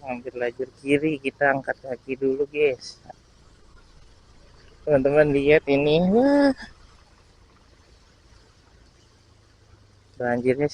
ngambil lajur kiri, kita angkat kaki dulu guys. Teman-teman lihat ini, wah banjirnya.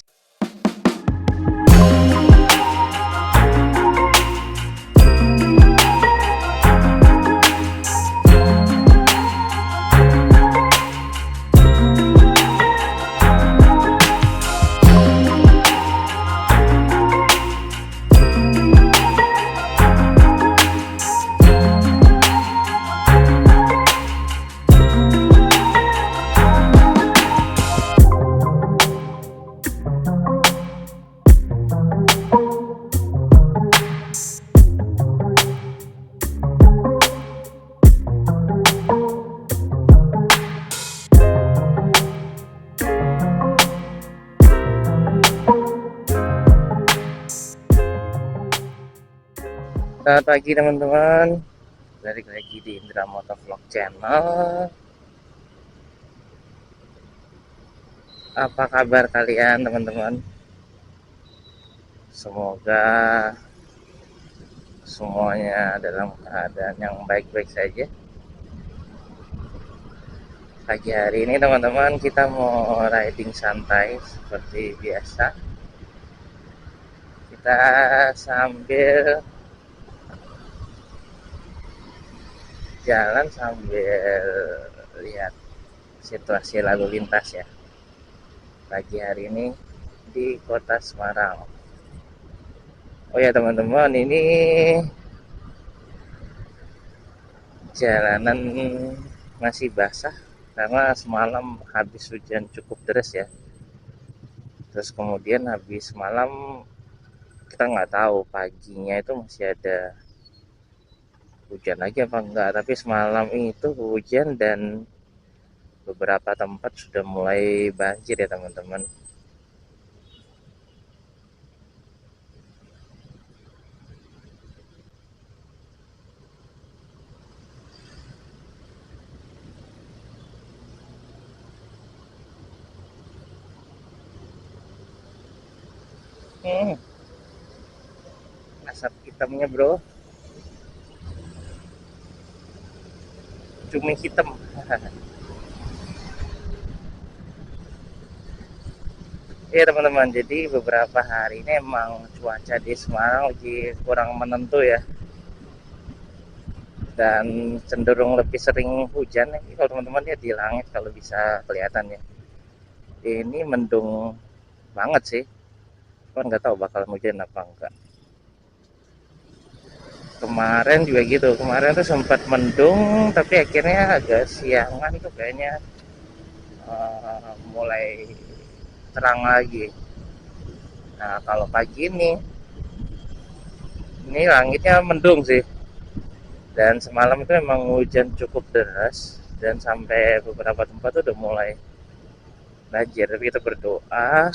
Selamat pagi teman-teman, balik lagi di Indra Motovlog Channel. Apa kabar kalian teman-teman? Semoga semuanya dalam keadaan yang baik-baik saja. Pagi hari ini teman-teman, kita mau riding santai seperti biasa. Kita sambil jalan sambil lihat situasi lalu lintas ya pagi hari ini di kota Semarang. Oh ya teman-teman, ini jalanan masih basah karena semalam habis hujan cukup deras ya. Terus kemudian habis malam kita nggak tahu paginya itu masih ada hujan lagi apa enggak, tapi semalam itu hujan dan beberapa tempat sudah mulai banjir ya teman-teman. Asap hitamnya bro, cumi hitam. Ya teman-teman, jadi beberapa hari ini emang cuaca di Semarang lagi kurang menentu ya, dan cenderung lebih sering hujan. Ini kalau teman-teman lihat di langit, kalau bisa kelihatan ya, ini mendung banget sih, kan nggak tahu bakal hujan apa enggak. Kemarin juga gitu, kemarin tuh sempat mendung tapi akhirnya agak siangan tuh kayaknya mulai terang lagi. Nah kalau pagi ini langitnya mendung sih, dan semalam itu memang hujan cukup deras dan sampai beberapa tempat tuh udah mulai banjir. Tapi kita berdoa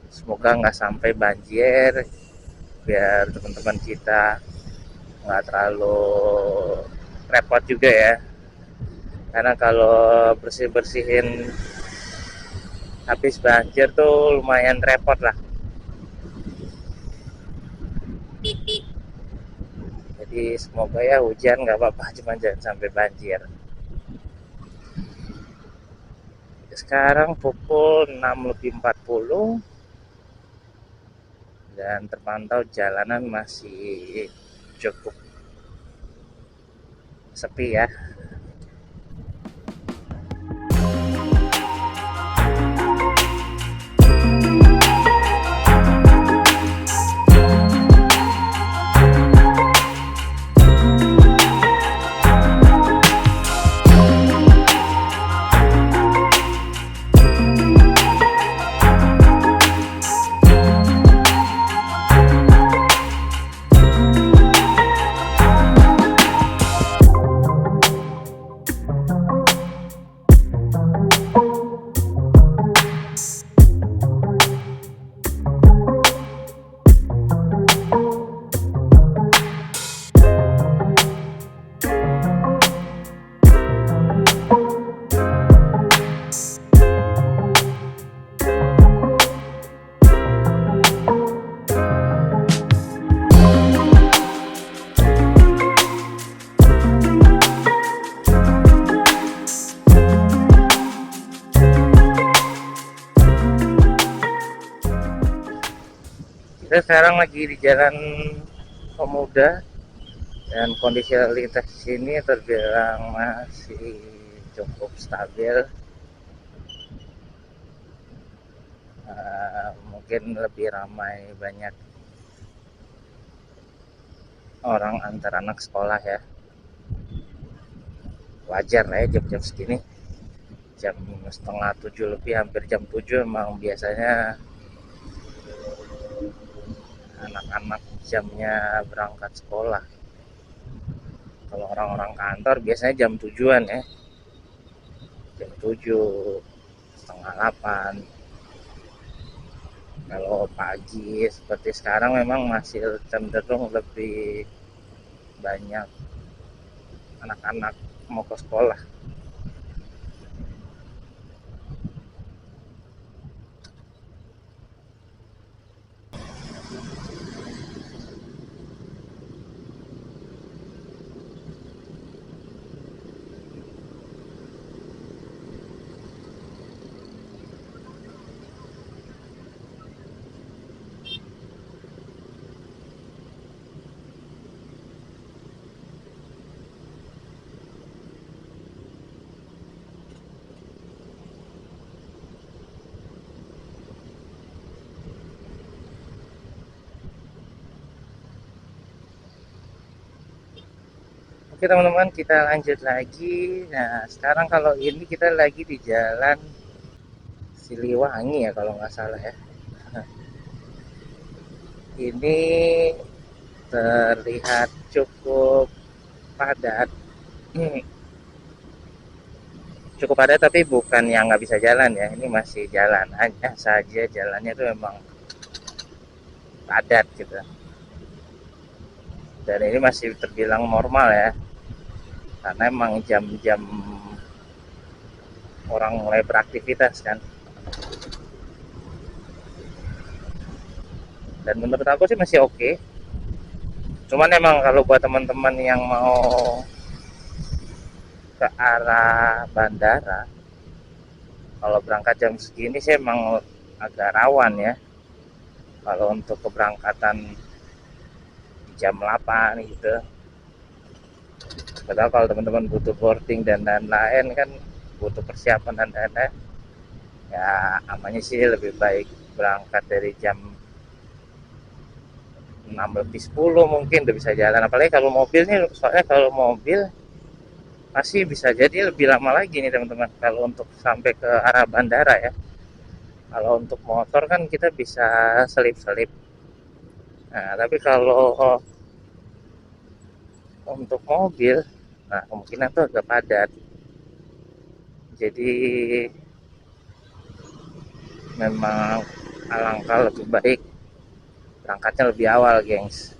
semoga nggak sampai banjir, biar teman-teman kita nggak terlalu repot juga ya, karena kalau bersihin habis banjir tuh lumayan repot lah. Jadi semoga ya hujan nggak apa-apa, cuma jangan sampai banjir. Sekarang pukul 6:40 dan terpantau jalanan masih cukup sepi ya. Saya sekarang lagi di Jalan Pemuda dan kondisi lalu lintas di sini terbilang masih cukup stabil. Mungkin lebih ramai banyak orang antar anak sekolah ya. Wajar lah ya jam-jam segini. Jam setengah 7 lebih, hampir jam 7 emang biasanya anak-anak jamnya berangkat sekolah. Kalau orang-orang kantor biasanya jam tujuan ya, jam 7, setengah 8. Kalau pagi seperti sekarang memang masih cenderung lebih banyak anak-anak mau ke sekolah. Oke teman-teman, kita lanjut lagi. Nah sekarang kalau ini kita lagi di jalan Siliwangi ya kalau nggak salah ya. Ini terlihat cukup padat. Cukup padat tapi bukan yang nggak bisa jalan ya. Ini masih jalan, hanya saja jalannya itu memang padat gitu. Dan ini masih terbilang normal ya, karena emang jam-jam orang mulai beraktivitas kan. Dan menurut aku sih masih oke. Cuman emang kalau buat teman-teman yang mau ke arah bandara, kalau berangkat jam segini sih emang agak rawan ya. Kalau untuk keberangkatan di jam 8 gitu. Padahal kalau teman-teman butuh boarding dan lain-lain kan butuh persiapan dan lain-lain. Ya amannya sih lebih baik berangkat dari jam 6 lebih 10 mungkin udah bisa jalan. Apalagi kalau mobil nih, soalnya kalau mobil masih bisa jadi lebih lama lagi nih teman-teman kalau untuk sampai ke arah bandara ya. Kalau untuk motor kan kita bisa selip-selip. Nah, tapi kalau untuk mobil, nah kemungkinan tuh agak padat. Jadi memang alangkah lebih baik berangkatnya lebih awal, gengs.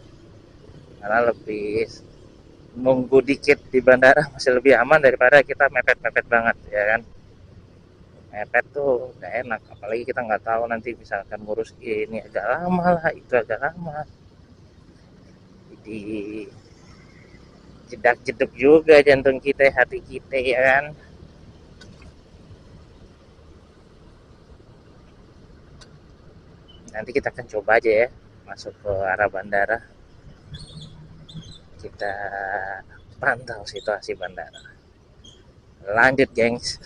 Karena lebih nunggu dikit di bandara masih lebih aman daripada kita mepet-mepet banget ya kan. Mepet tuh gak enak, apalagi kita nggak tahu nanti misalkan ngurus ini agak lama lah, itu agak lama. Jadi jedak jeduk juga jantung kita, hati kita ya kan. Nanti kita akan coba aja ya masuk ke arah bandara, kita pantau situasi bandara. Lanjut gengs.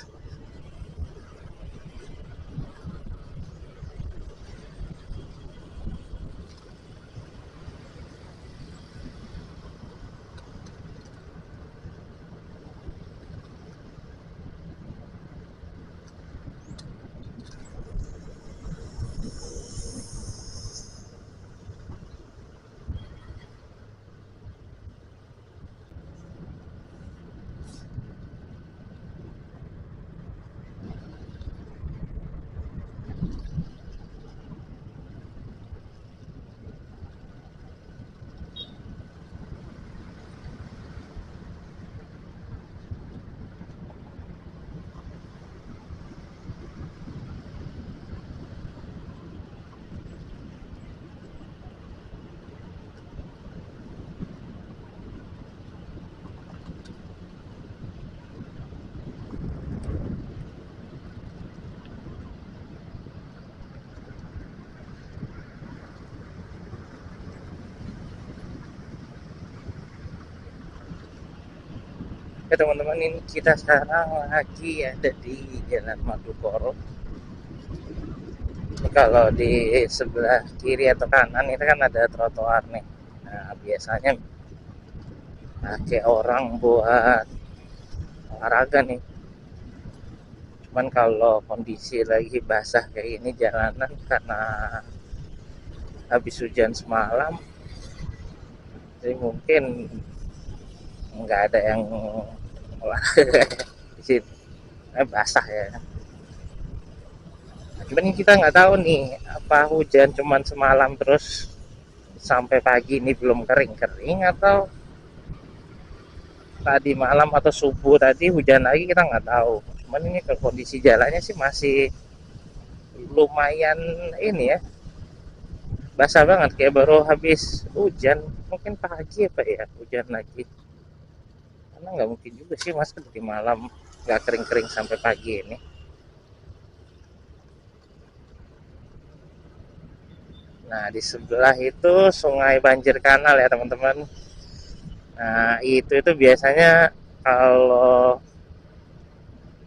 Oke teman-teman, ini kita sekarang lagi ada di Jalan Madukoro. Ini kalau di sebelah kiri atau kanan itu kan ada trotoar nih. Nah, biasanya pakai orang buat olahraga nih. Cuman kalau kondisi lagi basah kayak ini jalanan karena habis hujan semalam, jadi mungkin nggak ada yang olahraga di sini. Basah ya. Nah, cuman kita nggak tahu nih apa hujan cuman semalam terus sampai pagi ini belum kering-kering, atau tadi malam atau subuh tadi hujan lagi, kita nggak tahu. Cuman ini ke kondisi jalannya sih masih lumayan ini ya, basah banget kayak baru habis hujan. Mungkin pagi apa ya hujan lagi, karena nggak mungkin juga sih mas di malam nggak kering-kering sampai pagi ini. Nah di sebelah itu sungai Banjir Kanal ya teman-teman. Nah itu biasanya kalau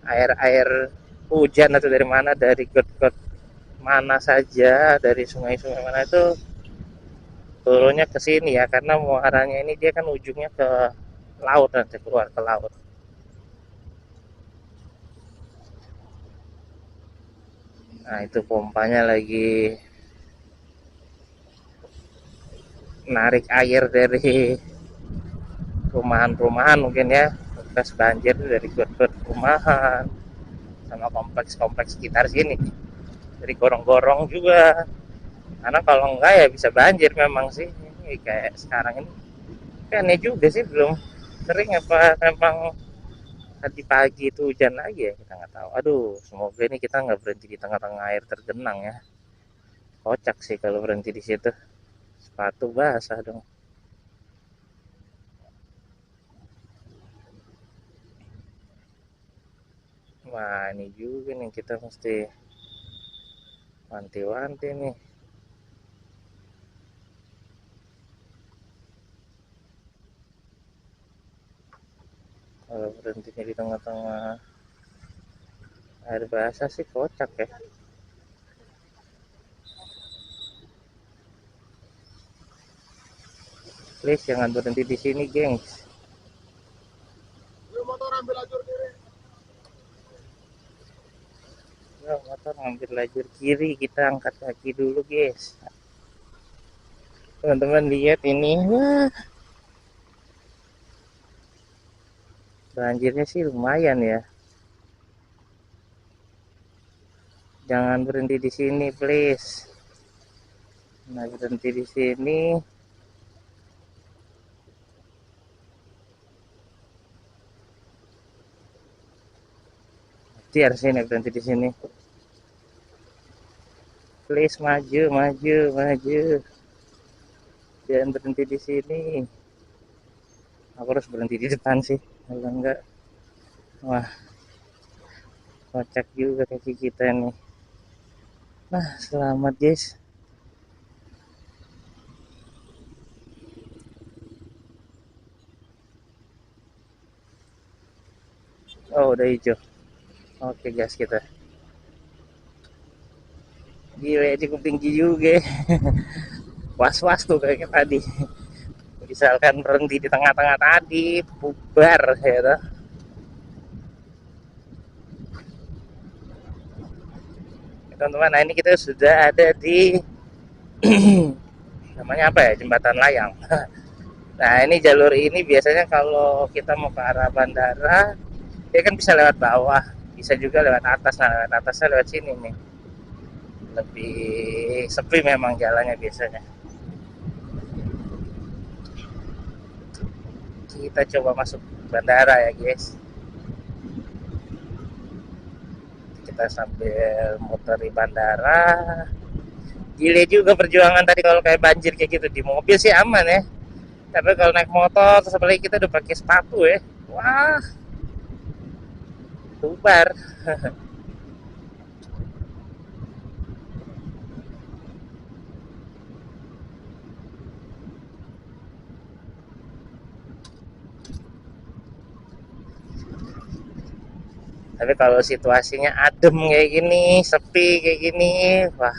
air-air hujan atau dari mana, dari got-got mana saja, dari sungai-sungai mana itu turunnya ke sini ya, karena muaranya ini dia kan ujungnya ke laut, nanti keluar ke laut. Nah itu pompanya lagi narik air dari rumahan-rumahan mungkin ya, bekas banjir dari got-got rumahan sama kompleks-kompleks sekitar sini, dari gorong-gorong juga. Karena kalau enggak ya bisa banjir memang sih. Ini kayak sekarang ini kan aneh juga sih, belum kering apa memang tadi pagi itu hujan lagi ya, kita nggak tahu. Aduh, semoga ini kita nggak berhenti di tengah-tengah air tergenang ya. Kocak sih kalau berhenti di situ, sepatu basah dong. Wah ini juga nih, kita mesti wanti-wanti nih kalau berhenti di tengah-tengah air basah sih, kocak ya. Please jangan berhenti di sini gengs. Ya, motor ngambil lajur kiri, kita angkat kaki dulu guys. Teman-teman lihat ini, wah banjirnya sih lumayan ya. Jangan berhenti di sini please. Nah berhenti di sini, biar sini berhenti di sini. Please maju, maju, maju. Jangan berhenti di sini. Aku harus berhenti di depan sih, kalau enggak, wah kocak juga kaki kita nih. Nah selamat guys. Oh udah hijau. Oke gas kita. Gila cukup tinggi juga. Was-was tuh kayak tadi. Misalkan berhenti di tengah-tengah tadi, bubar ya. Teman-teman, nah ini kita sudah ada di namanya apa ya, jembatan layang. Nah ini jalur ini biasanya kalau kita mau ke arah bandara, dia kan bisa lewat bawah, bisa juga lewat atas. Nah lewat atasnya lewat sini nih, lebih sepi memang jalannya biasanya. Kita coba masuk bandara ya guys. Kita sambil muter di bandara. Gile juga perjuangan tadi, kalau kayak banjir kayak gitu di mobil sih aman ya, tapi kalau naik motor terus apalagi kita udah pakai sepatu ya, wah bubar. Tapi kalau situasinya adem kayak gini, sepi kayak gini, wah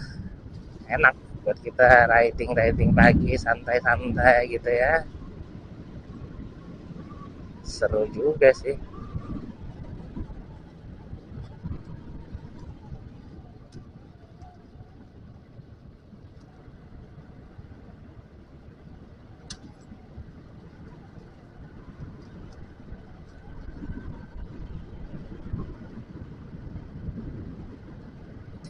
enak buat kita riding riding pagi santai-santai gitu ya. Seru juga sih.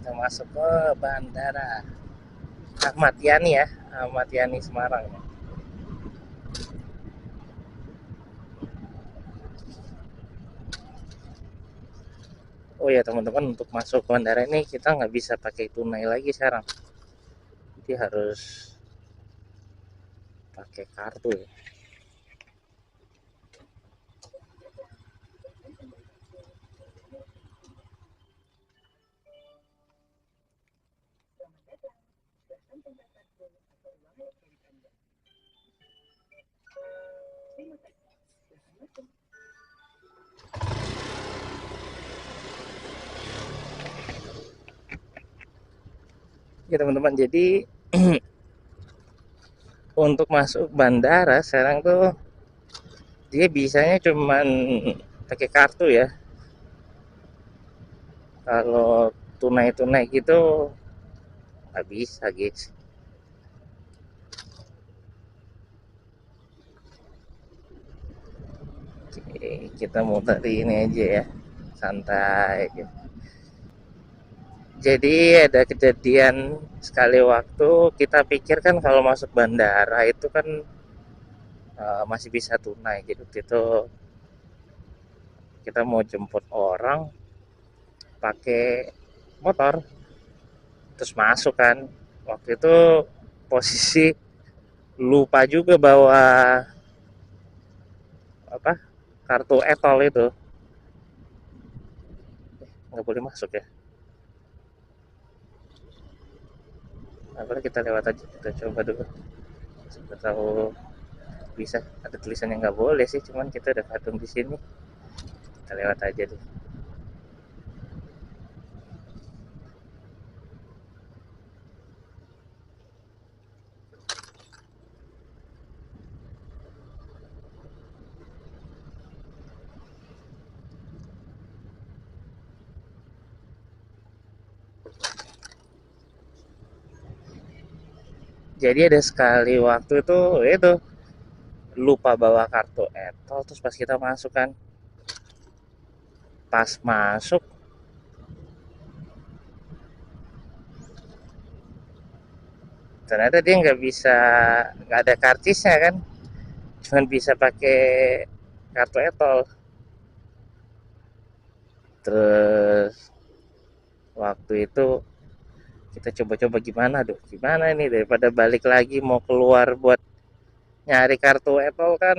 Kita masuk ke bandara Ahmad Yani ya, Ahmad Yani Semarang ya. Oh ya teman-teman, untuk masuk ke bandara ini kita nggak bisa pakai tunai lagi sekarang, jadi harus pakai kartu ya. Ya teman-teman, jadi untuk masuk bandara sekarang tuh dia bisanya cuman pakai kartu ya. Kalau tunai-tunai gitu nggak bisa guys. Oke, kita muter ini aja ya, santai aja. Jadi ada kejadian sekali waktu, kita pikir kan kalau masuk bandara itu kan masih bisa tunai. Jadi waktu itu kita mau jemput orang pakai motor, terus masuk kan. Waktu itu posisi lupa juga bawa apa, kartu etol itu, nggak boleh masuk ya. Apa kita lewat aja, kita coba dulu. Siapa tahu bisa. Ada tulisannya nggak boleh sih, cuman kita udah kadung di sini, kita lewat aja deh. Jadi ada sekali waktu itu lupa bawa kartu etol, terus pas kita masuk kan, pas masuk ternyata dia nggak ada karcisnya kan, cuman bisa pakai kartu etol. Terus waktu itu kita coba-coba gimana, gimana ini, daripada balik lagi mau keluar buat nyari kartu etol kan,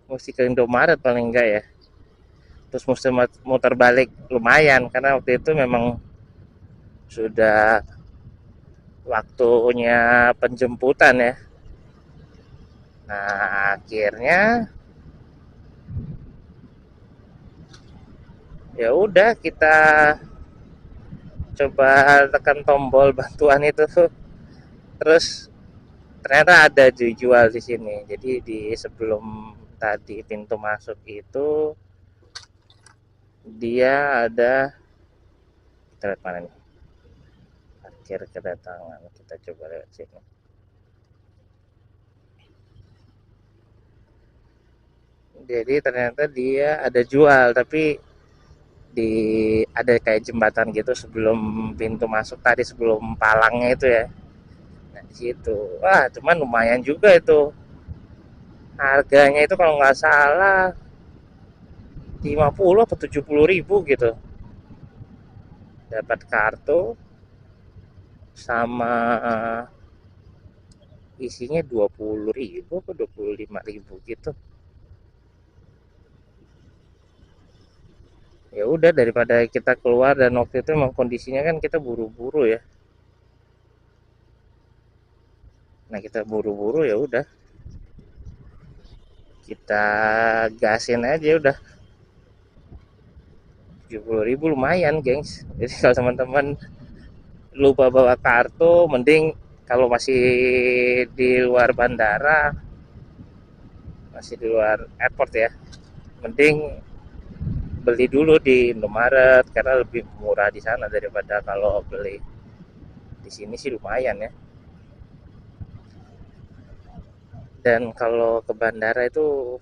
mesti ke Indomaret paling enggak ya. Terus mesti muter balik lumayan, karena waktu itu memang sudah waktunya penjemputan ya. Nah akhirnya ya udah, kita coba tekan tombol bantuan itu, terus ternyata ada dijual di sini. Jadi di sebelum tadi pintu masuk itu dia ada, kita lihat mana nih, parkir kedatangan, kita coba lewat sini. Jadi ternyata dia ada jual, tapi di ada kayak jembatan gitu sebelum pintu masuk tadi, sebelum palangnya itu ya. Nah di situ, wah cuman lumayan juga itu harganya, itu kalau nggak salah 50 atau 70 ribu gitu, dapat kartu sama isinya 20 ribu atau 25 ribu gitu. Ya udah, daripada kita keluar, dan waktu itu emang kondisinya kan kita buru-buru ya. Nah kita buru-buru, ya udah kita gasin aja udah. 70.000 lumayan gengs. Jadi kalau teman-teman lupa bawa kartu, mending kalau masih di luar bandara, masih di luar airport ya, mending beli dulu di Indomaret karena lebih murah di sana daripada kalau beli di sini sih lumayan ya. Dan kalau ke bandara itu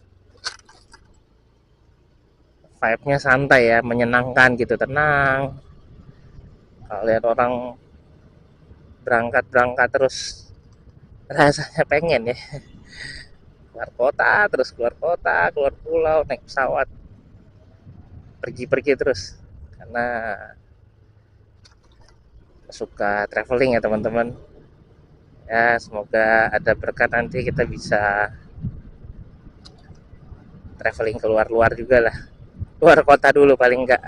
vibe-nya santai ya, menyenangkan gitu, tenang. Kalau lihat orang berangkat-berangkat terus rasanya pengen ya keluar kota, terus keluar kota, keluar pulau, naik pesawat, pergi-pergi terus. Karena suka traveling ya teman-teman. Ya semoga ada berkat nanti kita bisa traveling keluar luar juga lah. Luar kota dulu paling enggak.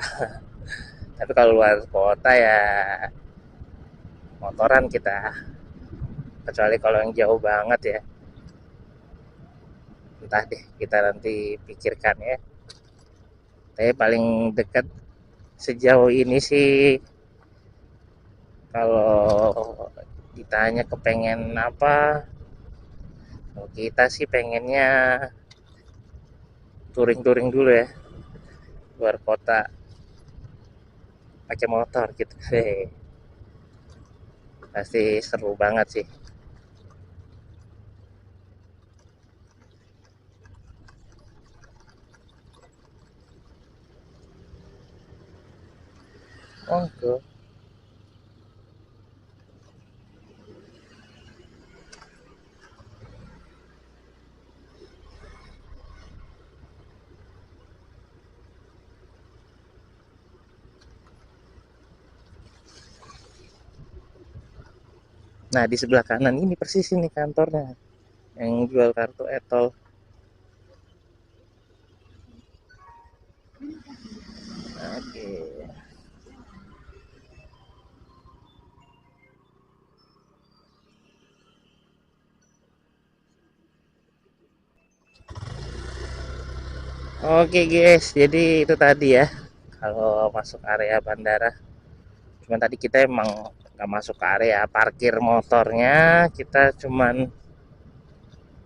Tapi kalau luar kota ya motoran kita. Kecuali kalau yang jauh banget ya. Entah deh, kita nanti pikirkan ya. Tapi paling dekat sejauh ini sih kalau ditanya kepengen apa, kalau kita sih pengennya touring-touring dulu ya, luar kota pakai motor gitu. Pasti seru banget sih. Monggo. Nah, di sebelah kanan ini persis ini kantornya yang jual kartu etol. Oke. Oke guys, jadi itu tadi ya kalau masuk area bandara. Cuman tadi kita emang nggak masuk ke area parkir motornya, kita cuman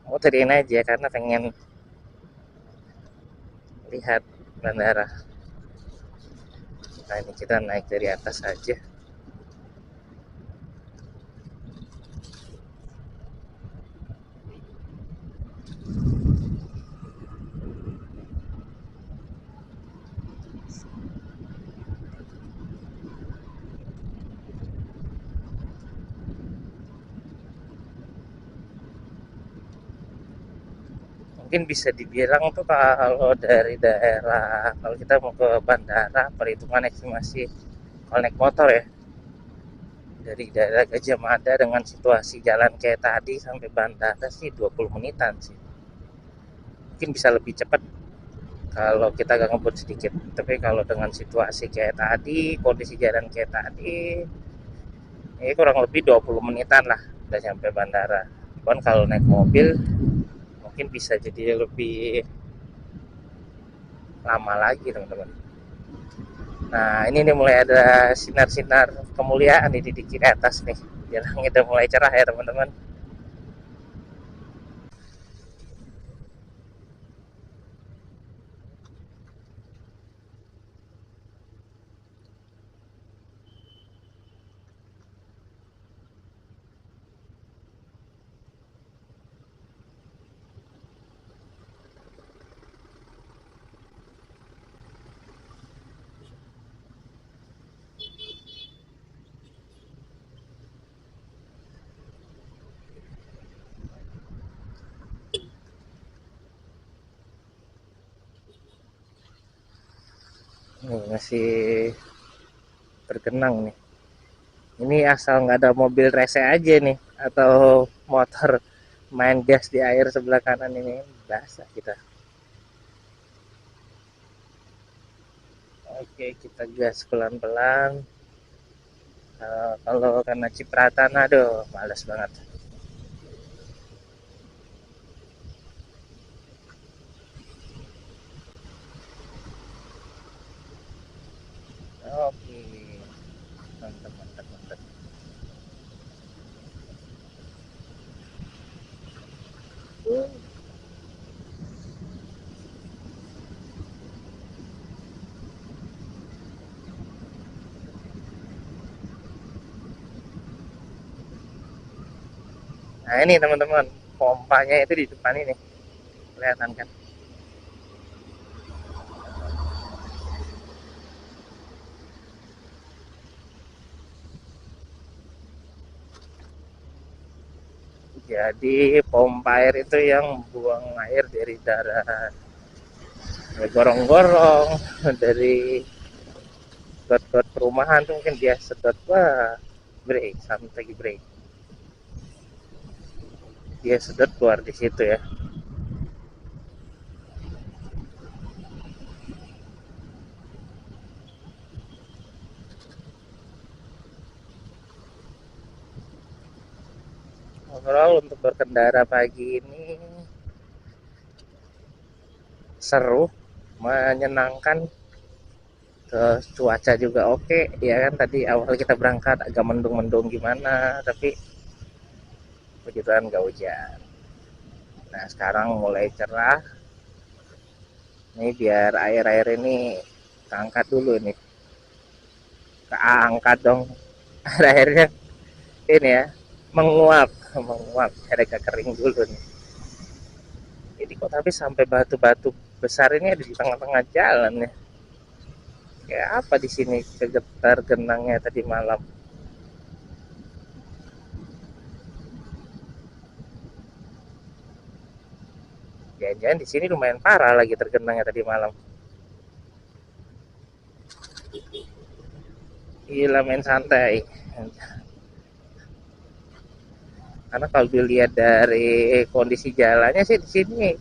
muterin aja karena pengen lihat bandara. Nah ini kita naik dari atas aja. Mungkin bisa dibilang tuh kalau dari daerah, kalau kita mau ke bandara, perhitungan estimasi kalau naik motor ya, dari daerah Gajah Mada dengan situasi jalan kayak tadi sampai bandara sih 20 menitan sih. Mungkin bisa lebih cepat kalau kita gak ngebut sedikit. Tapi kalau dengan situasi kayak tadi, kondisi jalan kayak tadi, ini kurang lebih 20 menitan lah udah sampai bandara. Cuman kalau naik mobil mungkin bisa jadi lebih lama lagi teman-teman. Nah ini nih mulai ada sinar-sinar kemuliaan di kiri atas nih. Jalannya udah mulai cerah ya teman-teman. Nih, masih tergenang nih. Ini asal nggak ada mobil rese aja nih atau motor main gas di air sebelah kanan ini basah kita. Oke, kita gas pelan-pelan. Kalau karena cipratan, aduh, males banget. Nah ini teman-teman, pompanya itu di depan ini, kelihatan kan? Jadi pompa air itu yang buang air dari darat, dari gorong-gorong, dari got-got perumahan tuh mungkin dia sedot, wah break, sampai lagi break, dia sedot keluar di situ ya. Overall untuk berkendara pagi ini seru, menyenangkan. Terus cuaca juga oke ya kan, tadi awal kita berangkat agak mendung-mendung gimana, tapi puji Tuhan nggak hujan. Nah sekarang mulai cerah nih, biar air-air ini keangkat dulu nih, keangkat dong. Air-airnya ini ya, menguap, menguap, agak kering dulu nih. Jadi kok tapi sampai batu-batu besar ini ada di tengah-tengah jalan ya, kayak apa di sini kegetar genangnya tadi malam. Jangan-jangan di sini lumayan parah lagi tergenangnya tadi malam. Gila, main santai. Karena kalau dilihat dari kondisi jalannya sih di sini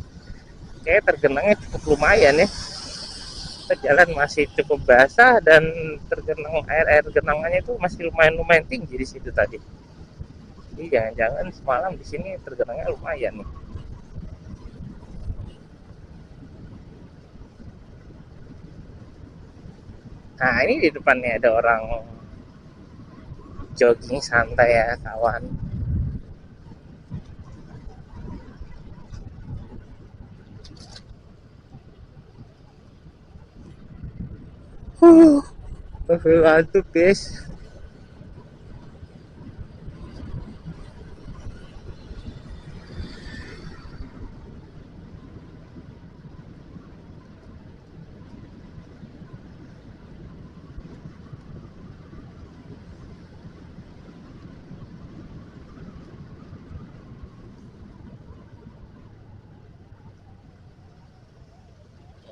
kayak tergenangnya cukup lumayan ya. Jalan masih cukup basah dan tergenang air genangannya itu masih lumayan tinggi di situ tadi. Jadi jangan-jangan semalam di sini tergenangnya lumayan nih. Nah ini di depannya ada orang jogging santai ya kawan. Ngantuk guys.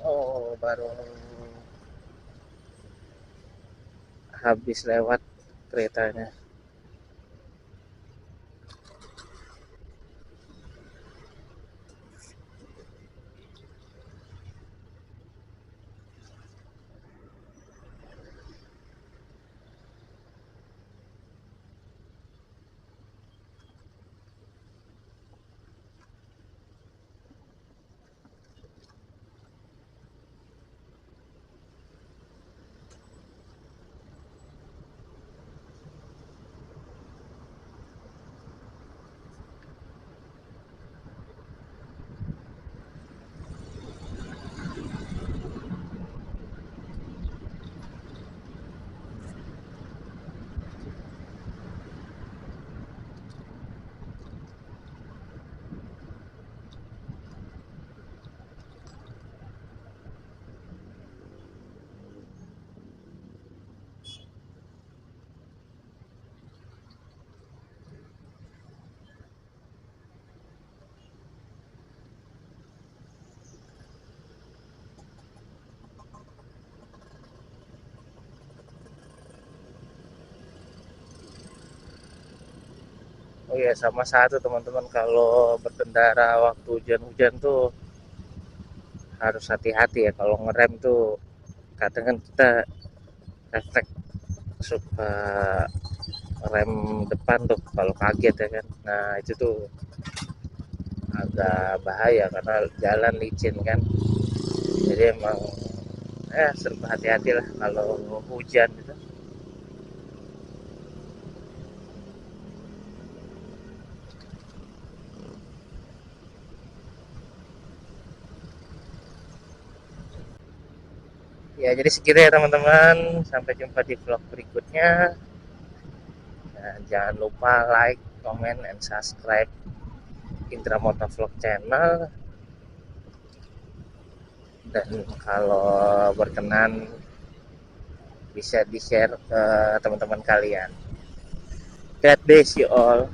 Oh baru habis lewat keretanya. Oh iya, sama satu teman-teman, kalau berkendara waktu hujan-hujan tuh harus hati-hati ya. Kalau ngerem tuh kadang kan kita refleks suka rem depan tuh kalau kaget ya kan. Nah itu tuh agak bahaya karena jalan licin kan. Jadi emang serba hati-hati lah kalau hujan gitu. Ya, jadi segitu ya teman-teman. Sampai jumpa di vlog berikutnya. Nah, jangan lupa like, comment, and subscribe Indra Motovlog channel. Dan kalau berkenan bisa di-share ke teman-teman kalian. God bless you all.